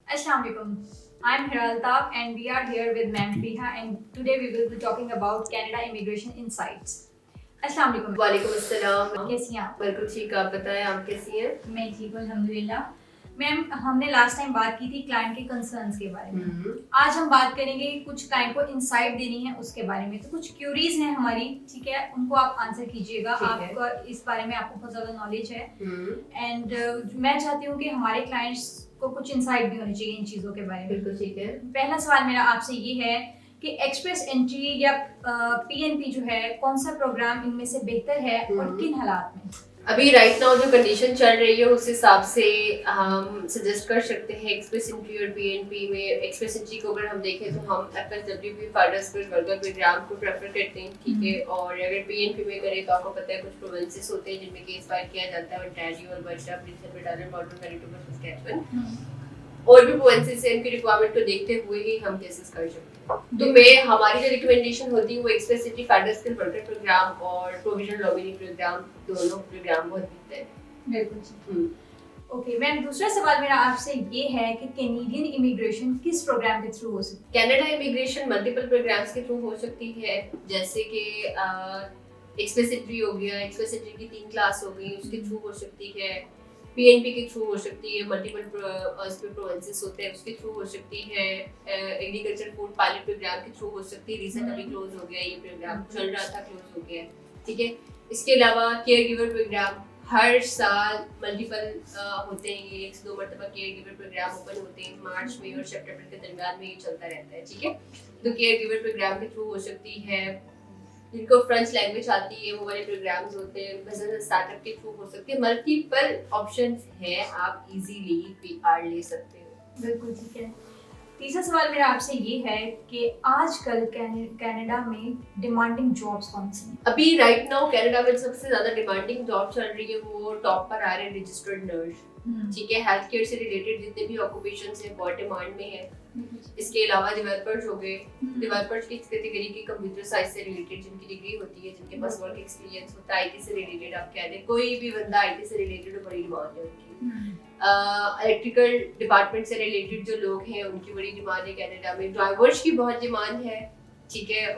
Assalamualaikum. I'm Hiraltab and we are here with Ma'am Priha and today we will be talking about Canada Immigration Insights. Assalamualaikum. वालेकुम अस्सलाम। कैसी हैं आप? बिल्कुल ठीक, आप बताएं आप कैसी हैं? मैं ठीक हूँ अल्हम्दुलिल्लाह। मैम, हमने लास्ट टाइम बात की थी क्लाइंट के कंसर्न्स के बारे में। आज हम बात करेंगे कुछ क्लाइंट को इंसाइट देनी है उसके बारे में। तो कुछ क्यूरीज हैं हमारी, ठीक है, उनको आप आंसर कीजिएगा। आपको इस बारे में आपको बहुत ज्यादा नॉलेज है एंड मैं चाहती हूँ कि हमारे क्लाइंट्स को कुछ इंसाइट भी होनी चाहिए इन चीजों के बारे में। बिल्कुल ठीक है। पहला सवाल मेरा आपसे ये है कि एक्सप्रेस एंट्री या पीएनपी जो है, कौन सा प्रोग्राम इनमें से बेहतर है और किन हालात में? अभी राइट नाउ जो कंडीशन चल रही है उस हिसाब से हम सजेस्ट कर सकते हैं एक्सप्रेस एंट्री और पीएनपी में। एक्सप्रेस एंट्री को अगर हम देखें तो हम एफएसडब्ल्यूपी फाइडर्स वर्कर प्रोग्राम को प्रेफर करते हैं, ठीक है। और अगर पीएनपी में करें तो आपको पता है कुछ प्रोविंसेस होते हैं जिनमें केस फाइल किया जाता है, Ontario, Alberta, Prince Edward island, modern, Manitoba, Saskatchewan और भी प्रोविंसेस से उनकी रिक्वायरमेंट को देखते हुए ही हम केसेस कर सकते हैं। तो मैं हमारी जो रिकमेंडेशन होती है वो express entry federal skill worker programme और प्रोविजनल लॉबिंग प्रोग्राम, दोनों प्रोग्राम बहुत बेहतर है। बिल्कुल। ओके मैम, दूसरा सवाल मेरा आपसे ये है कि कैनेडियन इमिग्रेशन किस प्रोग्राम के थ्रू हो सकती है? कनाडा इमिग्रेशन मल्टीपल प्रोग्राम्स के थ्रू हो सकती है, जैसे कि एक्सप्रेस एंट्री हो गया, एक्सप्रेस एंट्री की 3 क्लास हो गई, उसके थ्रू हो सकती है। पीएनपी के थ्रू हो सकती है, मल्टीपल प्रोविंसेस होते हैं उसके थ्रू हो सकती है। एग्रीकल्चर फूड पायलट प्रोग्राम के थ्रू हो सकती है। रिसेंट अभी क्लोज हो गया, ये प्रोग्राम चल रहा था, क्लोज हो गया, ठीक है। इसके अलावा केयर गिवर प्रोग्राम हर साल मल्टीपल होते हैं, ये 1 से 2 मरतबा केयर गिवर प्रोग्राम ओपन होते हैं मार्च में और सितंबर के दरमियान में ये चलता रहता है, ठीक है। तो केयर गिवर प्रोग्राम के थ्रू हो सकती है। जिनको फ्रेंच लैंग्वेज आती है वो वाले प्रोग्राम्स होते हैं। बिजनेस स्टार्टअप के थ्रू हो सकते हैं। मल्टीपल ऑप्शंस हैं, आप इजीली पीआर ले सकते हो। बिल्कुल ठीक है। तीसरा सवाल मेरा आपसे ये है कि आजकल कनाडा में डिमांडिंग जॉब्स कौन सी हैं? अभी राइट नाउ कनाडा में सबसे ज्यादा डिमांडिंग जॉब चल रही है वो टॉप पर आ रहे हैं रजिस्टर्ड नर्स, ठीक है। हेल्थ केयर से रिलेटेड जितने भी ऑक्यूपेशंस हैं बहुत डिमांड में है। इसके अलावा डेवलपर्स हो गए, डेवलपर्स की कैटेगरी के कंप्यूटर साइंस से रिलेटेड जिनकी डिग्री होती है, जिनके पास वर्क एक्सपीरियंस होता है, आईटी से रिलेटेड, आप कह दें कोई भी बंदा आईटी से रिलेटेड बड़ी डिमांड है उनकी। इलेक्ट्रिकल डिपार्टमेंट से रिलेटेड जो लोग हैं उनकी बड़ी डिमांड है कनाडा में। ड्राइवर्स की बहुत डिमांड है, ठीक है।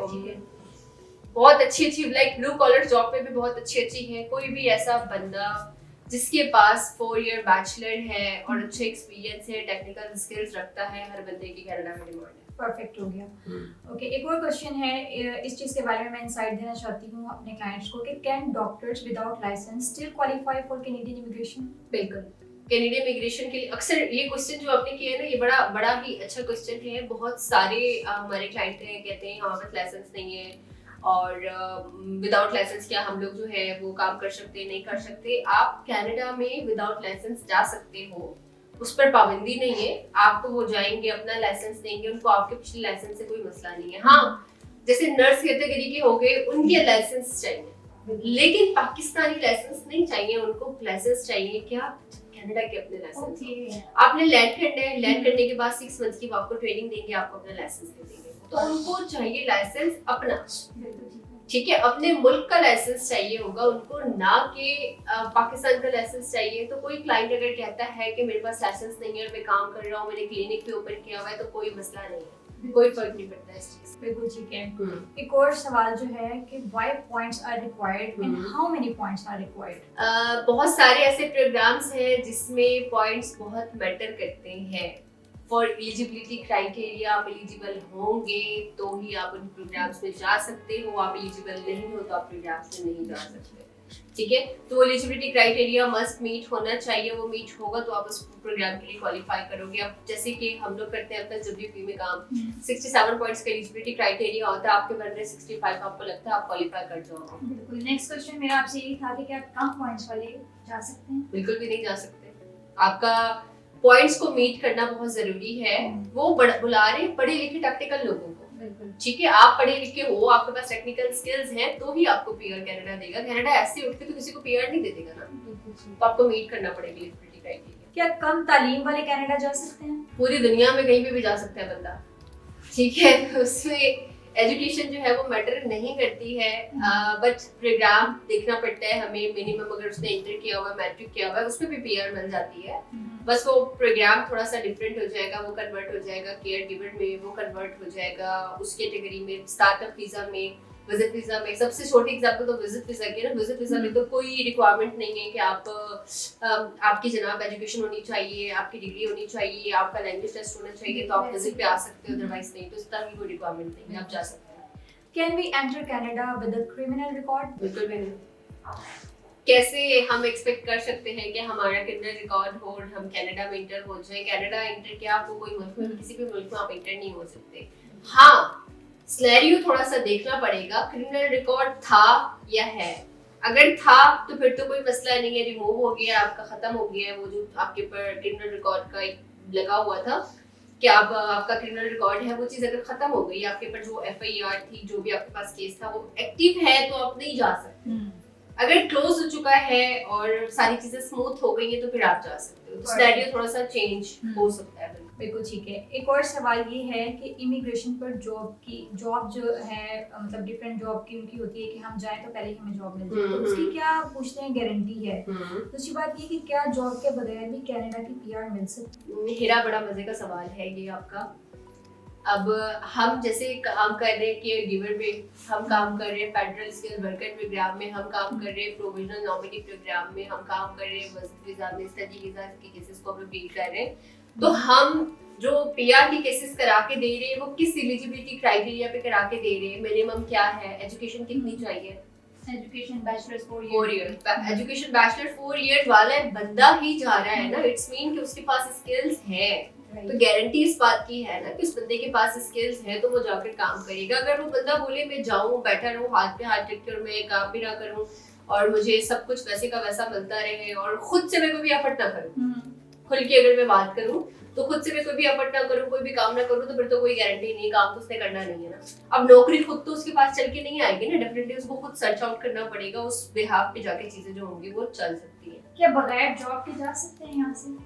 बहुत अच्छी लाइक ब्लू कॉलर जॉब पे भी बहुत अच्छी है। कोई भी ऐसा बंदा जिसके पास 4 ईयर बैचलर है और अच्छा एक्सपीरियंस है, टेक्निकल स्किल्स रखता है, हर बंदे की कनाडा में डिमांड है। परफेक्ट हो गया। ओके, एक और क्वेश्चन है, इस चीज के बारे में मैं इंसाइट देना चाहती हूँ अपने क्लाइंट्स को कि can doctors without licence still qualify for Canadian immigration? बिल्कुल, कैनेडियन इमिग्रेशन के लिए अक्सर ये क्वेश्चन जो आपने किया है ना, ये बड़ा ही अच्छा क्वेश्चन है। बहुत सारे हमारे क्लाइंट हैं कहते हैं हमारे पास लाइसेंस नहीं है और विदाउट लाइसेंस क्या हम लोग जो है वो काम कर सकते नहीं कर सकते। आप कनाडा में विदाउट लाइसेंस जा सकते हो, उस पर पाबंदी नहीं है। आपको वो जाएंगे, अपना लाइसेंस देंगे, उनको आपके पिछले लाइसेंस से कोई मसला नहीं है। हाँ, जैसे नर्स कैटेगरी के हो गए उनके लाइसेंस चाहिए, लेकिन पाकिस्तानी लाइसेंस नहीं चाहिए। उनको लाइसेंस चाहिए क्या, कनाडा के अपने लाइसेंस। आपने लैंड करना है, लैंड करने के बाद 6 मंथ्स की वो आपको ट्रेनिंग देंगे, आपको अपना लाइसेंस दे देंगे। तो उनको चाहिए लाइसेंस अपना, ठीक है, अपने मुल्क का लाइसेंस चाहिए होगा उनको, ना कि पाकिस्तान का लाइसेंस चाहिए। तो कोई क्लाइंट अगर कहता है कि मेरे पास लाइसेंस नहीं है और मैं काम कर रहा हूँ, मैंने क्लिनिक भी ओपन किया हुआ है, तो कोई मसला नहीं है, कोई फर्क नहीं पड़ता इस चीज। बिल्कुल ठीक है। एक और सवाल जो है कि why points are required and how many points are required? बहुत सारे ऐसे प्रोग्राम्स हैं जिसमें पॉइंट्स बहुत मैटर करते हैं। फॉर एलिजिबिलिटी क्राइटेरिया आप एलिजिबल होंगे तो ही आप उन प्रोग्राम्स में जा सकते हो। आप एलिजिबल नहीं हो तो आप प्रोग्राम्स में नहीं जा सकते, ठीक है। तो एलिजिबिलिटी क्राइटेरिया मस्ट मीट होना चाहिए, वो मीट होगा तो आप उस प्रोग्राम के लिए क्वालिफाई करोगे। अब जैसे कि हम लोग करते हैं एफएसडब्ल्यूपी में काम, 67 पॉइंट्स का एलिजिबिलिटी क्राइटेरिया होता है, आपके बन रहे 65, आपको लगता है आप क्वालिफाई कर जाओगे। बिल्कुल। नेक्स्ट क्वेश्चन मेरा आपसे यही था कि क्या कम पॉइंट्स वाले जा सकते हैं? बिल्कुल भी नहीं जा सकते। आपका पॉइंट्स को मीट करना बहुत जरूरी है। वो बुला रहे पढ़े लिखे टेक्निकल लोगों को, ठीक है। आप पढ़े लिखे हो, आपके पास टेक्निकल स्किल्स हैं तो ही आपको पीआर कनाडा देगा। कनाडा ऐसे उठ के तो किसी को पीआर नहीं दे देगा ना, तो आपको मीट करना पड़ेगा एलिजिबिलिटी क्राइटेरिया। क्या कम तालीम वाले कनाडा जा सकते हैं? पूरी दुनिया में कहीं भी जा सकता है बंदा, ठीक है। उसमें एजुकेशन जो है वो मैटर नहीं करती है, बट प्रोग्राम देखना पड़ता है हमें। मिनिमम अगर उसने इंटर किया हुआ है, मैट्रिक किया हुआ है, उसमें भी पीआर मिल जाती है। बस वो प्रोग्राम थोड़ा सा डिफरेंट हो जाएगा, वो कन्वर्ट हो जाएगा केयर गिवर में, वो कन्वर्ट हो जाएगा उस कैटेगरी में, स्टार्टअप वीजा में, विजिट वीजा में। सबसे छोटी एग्जांपल तो विजिट वीजा की है ना। विजिट वीजा में तो कोई रिक्वायरमेंट नहीं है कि आपकी जनाब एजुकेशन होनी चाहिए, आपकी डिग्री होनी चाहिए, आपका लैंग्वेज टेस्ट होना चाहिए, तो आप विजिट पे आ सकते हो, अदरवाइज नहीं। तो इस तरह की कोई रिक्वायरमेंट नहीं है, आप जा सकते हैं। Can we enter Canada with a criminal record? बिल्कुल भी नहीं। कैसे हम एक्सपेक्ट कर सकते हैं कि हमारा क्रिमिनल रिकॉर्ड हो और हम कनाडा में इंटर हो जाए? कनाडा इंटर क्या, आपको कोई मुल्क में, किसी भी मुल्क में आप इंटर नहीं हो सकते। हाँ, सिनेरियो थोड़ा सा देखना पड़ेगा, क्रिमिनल रिकॉर्ड था या है। अगर था तो फिर तो कोई मसला नहीं है, रिमूव हो गया, आपका खत्म हो गया है वो जो आपके ऊपर क्रिमिनल रिकॉर्ड का लगा हुआ था कि आपका क्रिमिनल रिकॉर्ड है, वो चीज अगर खत्म हो गई, आपके ऊपर जो एफआईआर थी, जो भी आपके पास केस था, वो एक्टिव है, तो आप नहीं जा सकते। अगर क्लोज हो चुका है और सारी चीजें स्मूथ हो गई है, तो फिर आप जा सकते हो। तो सिनेरियो थोड़ा सा चेंज हो सकता है। बिल्कुल ठीक है। एक और सवाल ये है कि इमिग्रेशन पर जॉब जो है, मतलब डिफरेंट जॉब की उनकी होती है कि हम जाएं तो पहले ही हमें जॉब मिल जाए, तो उसकी क्या पूछते हैं गारंटी है? दूसरी बात ये कि क्या जॉब के बगैर भी कनाडा की पीआर मिल सकती है? मेरा बड़ा मजे का सवाल है ये आपका। अब हम जैसे काम कर रहे हैं केयर गिवर में, हम काम कर रहे हैं फेडरल स्किल वर्कर प्रोग्राम में, हम काम कर रहे हैं प्रोविजनल नॉमिनी प्रोग्राम में, हम काम कर रहे हैं विजिट वीजा में, स्टडी वीजा के केसेस को हम डील कर रहे हैं। तो हम जो पीआर की केसेस करा के दे रहे हैं, वो किस एलिजिबिलिटी क्राइटेरिया पे करा के दे रहे हैं? मिनिमम क्या है, एजुकेशन कितनी चाहिए? Education bachelors 4 years. Education bachelor 4 years वाला बंदा ही जा रहा है ना, इट्स मीन कि उसके पास स्किल्स हैं। तो गारंटी इस बात की है ना कि उस बंदे के पास स्किल्स है, तो वो जाकर काम करेगा। अगर वो बंदा बोले मैं जाऊं, बैठा रहूं, हाथ पे हाथ रख कर मैं काम भी ना करूं और मुझे सब कुछ वैसे का वैसा मिलता रहे और खुद से मैं कोई भी एफर्ट ना करूं, खुल के अगर मैं बात करूं तो खुद से मैं कोई भी एफर्ट ना करूं, कोई भी काम ना करूं, तो फिर तो कोई गारंटी नहीं, काम तो उसने करना नहीं है ना। अब नौकरी खुद तो उसके पास चल के नहीं आएगी ना, डेफिनेटली उसको खुद सर्च आउट करना पड़ेगा, उस बिहाफ पे जाके चीजें जो होंगी वो चल सकती है। क्या बगैर जॉब के जा सकते हैं यहाँ से?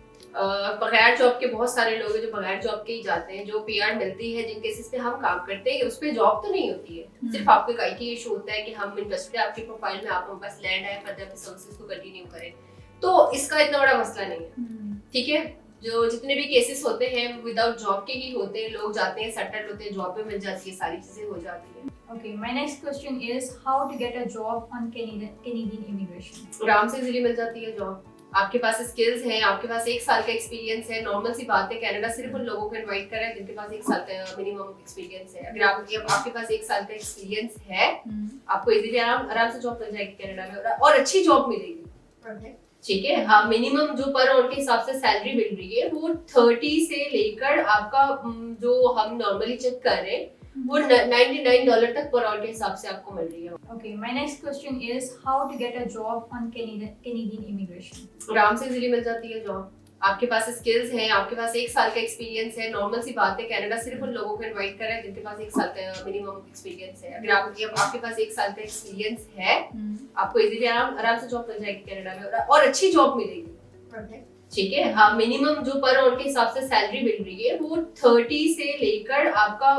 बगैर जॉब के बहुत सारे लोग हैं जो बगैर जॉब के ही जाते हैं। जो पीआर मिलती है, जिन केसेस पे हम काम करते हैं, उस पे जॉब तो नहीं होती है, सिर्फ आपको एक आईटी इशू होता है कि हम इंटरेस्टेड है आपकी प्रोफाइल में, आप हमारे पास लैंड आए, फर्दर अपनी सर्विसेज को कंटिन्यू करें, तो इसका इतना बड़ा मसला नहीं है। ठीक है, जो जितने भी केसेस होते हैं विदाउट जॉब के ही होते हैं, लोग जाते हैं, सेटल होते हैं, जॉब पे मिल जाती है, सारी चीजें हो जाती है। Okay, my next question is how to get a job on Canadian immigration? आराम से इजीली मिल जाती है जॉब। आपके पास स्किल्स हैं, आपके पास 1 साल का एक्सपीरियंस है, नॉर्मल सी बात है। कनाडा सिर्फ उन लोगों को इनवाइट कर रहा है जिनके पास 1 साल का मिनिमम एक्सपीरियंस है। अगर आपके पास 1 साल का एक्सपीरियंस है, आपको इजीली आराम से जॉब मिल जाएगी कनाडा में, और अच्छी जॉब मिलेगी। ठीक है, मिनिमम जो पर आवर के हिसाब से सैलरी मिल रही है वो 30 से लेकर आपका जो हम नॉर्मली चेक कर रहे हैं वो $99 तक पर आवर के हिसाब से आपको मिल रही है। Okay, my next question is how to get a job on Canadian immigration? आराम से इजीली मिल जाती है जॉब। आपके पास स्किल्स हैं, आपके पास 1 साल का एक्सपीरियंस है, नॉर्मल सी बात है। कनाडा सिर्फ उन लोगों को इनवाइट कर रहा है जिनके पास 1 साल का मिनिमम एक्सपीरियंस है। अगर आपके पास 1 साल का एक्सपीरियंस है, आपको इजीली आराम से जॉब मिल जाएगी कनाडा में, और अच्छी जॉब मिलेगी। ठीक है, मिनिमम जो पर आवर के हिसाब से सैलरी मिल रही है वो 30 से लेकर आपका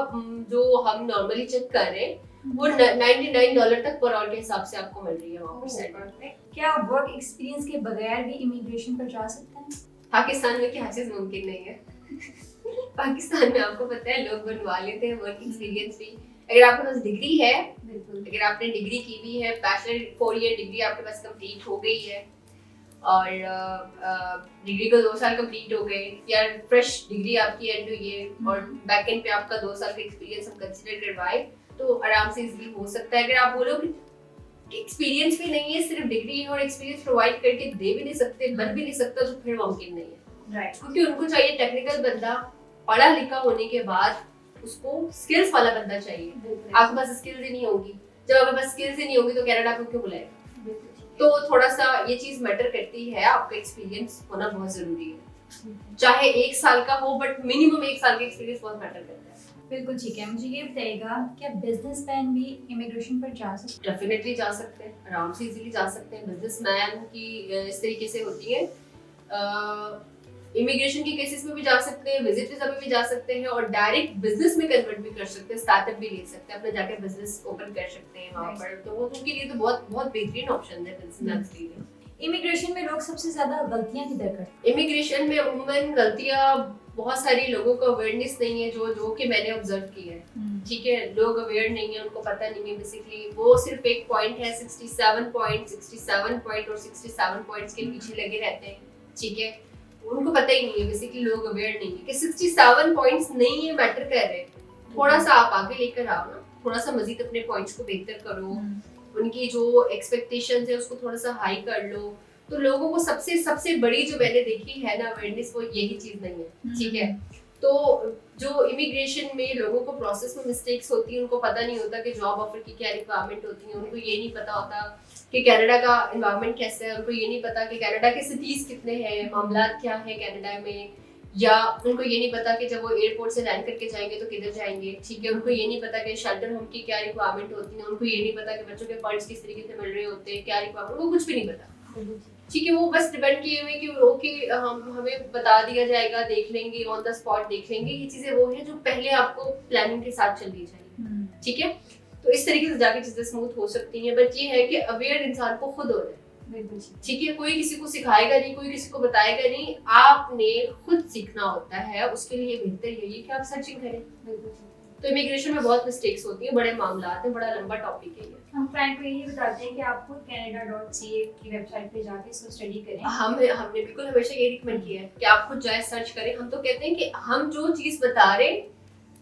जो हम नॉर्मली चेक कर रहे हैं वो $99 तक पर आवर के हिसाब से आपको मिल रही है वहाँ पर सैलरी। क्या वर्क एक्सपीरियंस के बगैर भी इमिग्रेशन पर जा सकते हैं? पाकिस्तान में क्या चीज मुमकिन नहीं है। पाकिस्तान में आपको पता है लोग बनवा लेते हैं वर्क एक्सपीरियंस भी। अगर आपके पास डिग्री है, अगर आपने डिग्री की हुई है, बैचलर 4 ईयर डिग्री आपके पास कंप्लीट हो गई है और डिग्री को 2 साल कंप्लीट हो गए, या फ्रेश डिग्री आपकी एंड हुई है और बैक एंड पे आपका 2 साल का एक्सपीरियंस हम कंसीडर करवाए, तो आराम से इजीली हो सकता है। अगर आप बोलो कि एक्सपीरियंस भी नहीं है, सिर्फ डिग्री और एक्सपीरियंस प्रोवाइड करके दे भी नहीं सकते, बन भी नहीं सकता, तो फिर मुमकिन नहीं है। राइट, क्योंकि उनको चाहिए टेक्निकल बंदा, पढ़ा लिखा होने के बाद उसको स्किल्स वाला बंदा चाहिए। आपके पास स्किल्स ही नहीं होगी, जब आपके पास स्किल्स ही नहीं होगी तो कनाडा को क्यों बुलाएगा? तो थोड़ा सा ये चीज मैटर करती है, आपका एक्सपीरियंस होना बहुत जरूरी है, चाहे 1 साल का हो, बट मिनिमम 1 साल का एक्सपीरियंस बहुत मैटर करता है। बिल्कुल ठीक है। मुझे ये बताइएगा, क्या बिजनेसमैन भी इमिग्रेशन पर जा सकते हैं? डेफिनेटली जा सकते हैं, आराम से इजीली जा सकते हैं। बिजनेसमैन की इस तरीके से होती है, इमिग्रेशन के केसेस में भी जा सकते हैं, विजिट वीजा में भी जा सकते हैं और डायरेक्ट बिजनेस में कन्वर्ट भी कर सकते हैं, स्टार्टअप भी ले सकते हैं, अपना जाके बिजनेस ओपन कर सकते हैं वहाँ पर। तो वो उनके लिए तो बहुत बहुत बेहतरीन ऑप्शन है बिजनेस के लिए। इमिग्रेशन में लोग सबसे ज्यादा गलतियां किधर करते हैं? इमिग्रेशन में अमूमन गलतियां बहुत सारी लोगों को अवेयरनेस नहीं है, जो कि मैंने ऑब्जर्व की है। ठीक है, लोग अवेयर नहीं है, उनको पता नहीं है बेसिकली। वो सिर्फ एक पॉइंट है 67 पॉइंट और 67 पॉइंट्स के पीछे लगे रहते हैं। ठीक है, उनको पता ही नहीं है बेसिकली, लोग अवेयर नहीं है कि 67 पॉइंट्स नहीं है मैटर कर रहे। थोड़ा सा आप आगे लेकर आओ ना, थोड़ा सा मजीद अपने पॉइंट्स को बेहतर करो, उनकी जो एक्सपेक्टेशंस है उसको थोड़ा सा हाई कर लो। तो लोगों को सबसे बड़ी जो मैंने देखी है ना अवेयरनेस, वो यही चीज नहीं है। ठीक है, तो जो इमिग्रेशन में लोगों को प्रोसेस में मिस्टेक्स होती है, उनको पता नहीं होता कि जॉब ऑफर की क्या रिक्वायरमेंट होती है, उनको ये नहीं पता होता कि कनाडा का एनवायरनमेंट कैसा है, उनको ये नहीं पता कि कनाडा के सिटीज कितने हैं, मामला क्या है कनाडा में, या उनको ये नहीं पता कि जब वो एयरपोर्ट से लैंड करके जाएंगे तो किधर जाएंगे। ठीक है, उनको ये नहीं पता कि शेल्टर होम की क्या रिक्वायरमेंट होती है, उनको ये नहीं पता कि बच्चों के फंड्स किस तरीके से मिल रहे होते हैं, क्या रिक्वायरमेंट, उनको कुछ भी नहीं पता। ठीक है, वो बस डिपेंड किए हुए कि ओके हमें बता दिया जाएगा, देख लेंगे, ऑन द स्पॉट देख लेंगे। ये चीजें वो है जो पहले आपको प्लानिंग के साथ चलनी चाहिए। ठीक है, तो इस तरीके से जाके चीजें स्मूथ हो सकती हैं। बट ये है कि अवेयर इंसान को खुद हो रहा है। ठीक है, कोई किसी को सिखाएगा नहीं, कोई किसी को बताएगा नहीं, आपने खुद सीखना होता है। उसके लिए बेहतर यही है कि आप सर्चिंग करें। तो इमिग्रेशन में बहुत मिस्टेक्स होती हैं, बड़े मामला हैं, बड़ा लंबा टॉपिक है ये। हम क्लाइंट को यही बताते हैं कि आप खुद canada.ca की वेबसाइट पे जाके इसको स्टडी करें। हमने बिल्कुल हमेशा ये रिकमेंड किया है कि आप खुद जाए, सर्च करें। हम तो कहते हैं कि हम जो चीज बता रहे हैं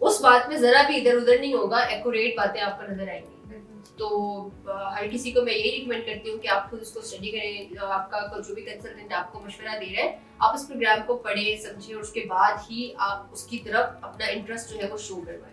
उस बात में जरा भी इधर उधर नहीं होगा, एक्यूरेट बातें आपको नजर आएंगी। तो हर किसी को मैं यही रिकमेंड करती हूँ कि आप खुद उसको स्टडी करें। आपका जो भी कंसल्टेंट आपको मशवरा दे रहा है, आप उस प्रोग्राम को पढ़ें, समझें, और उसके बाद ही आप उसकी तरफ अपना इंटरेस्ट जो है वो शो करवाएं।